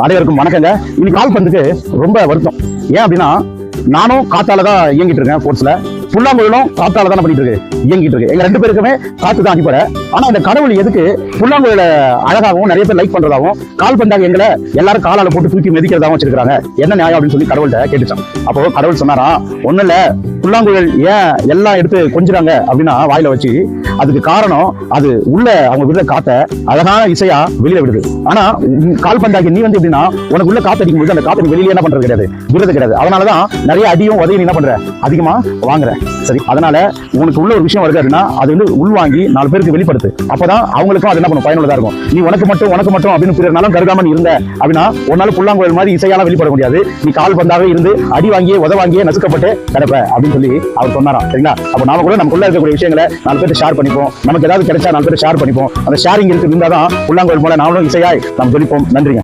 அனைவருக்கும் வணக்கங்க. இன்னைக்கு கால்பந்துக்கு ரொம்ப வருத்தம். ஏன் அப்படின்னா, நானும் காத்தால தான் இயங்கிட்டு இருக்கேன் ஸ்போர்ட்ஸ்ல. புல்லாங்குழலும் காத்தால தான் பண்ணிட்டு இருக்கு, இயங்கிட்டு இருக்கு. எங்க 2 பேருக்குமே காத்து தான் அடிப்படை. ஆனா இந்த கடவுள் எதுக்கு புல்லாங்குழல அழகாகவும் நிறைய பேர் லைக் பண்றதாகவும் கால்பந்தாக எங்களை எல்லாரும் காலால போட்டு தூக்கி மிதிக்கிறதாகவும் வச்சிருக்காங்க. என்ன நியாயம் அப்படின்னு சொல்லி கடவுள்கிட்ட கேட்டுச்சான். அப்போ கடவுள் சொன்னாரா, ஒண்ணு இல்ல, புல்லாங்குழல் ஏன் எல்லாம் எடுத்து கொஞ்சிறாங்க அப்படின்னா வாயில வச்சு, அதுக்கு காரணம் அது உள்ள அவங்க விடுற காத்த அழகான இசையா வெளியில விடுது. ஆனா கால்பந்தாக்கி நீ வந்து எப்படின்னா, உனக்கு உள்ள காத்து அடிக்கும் போது அந்த காத்து நீ வெளியில என்ன பண்றது கிடையாது, விடுறது கிடையாது. அதனாலதான் நிறைய அடியும் உதவி என்ன பண்ற, அதிகமா வாங்குற. சரி, அதனால உனக்கு உள்ள ஒரு விஷயம் வருது அப்படின்னா அது வந்து உள்வாங்கி 4 பேருக்கு வெளிப்படுத்து. அப்பதான் அவங்களுக்கும் அது என்ன பண்ணும், பயனுள்ளதா இருக்கும். நீ உனக்கு மட்டும் அப்படின்னு பிறனாலும் கருதாம நீ இருந்த அப்படின்னா உன்னால புல்லாங்குழல் மாதிரி இசையால வெளிப்பட முடியாது. நீ கால்பந்தாக இருந்து அடி வாங்கியே உத வாங்கியே நசுக்கப்பட்டு கிடப்ப அப்படின்னு சொல்லி அவர் சொன்னாராம். சரிங்களா? அப்போ நாம கூட நமக்குள்ள இருக்கக்கூடிய விஷயங்களை 4 பேர் ஷேர் பண்ணிப்போம். நமக்கு ஏதாவது கிடைச்சா 4 பேர் ஷேர் பண்ணிப்போம். அந்த ஷேரிங் இருந்தாதான் புல்லாங்குழல் போல நாமளும் இசையாய் நாம் ஜொலிப்போம். நன்றிங்க.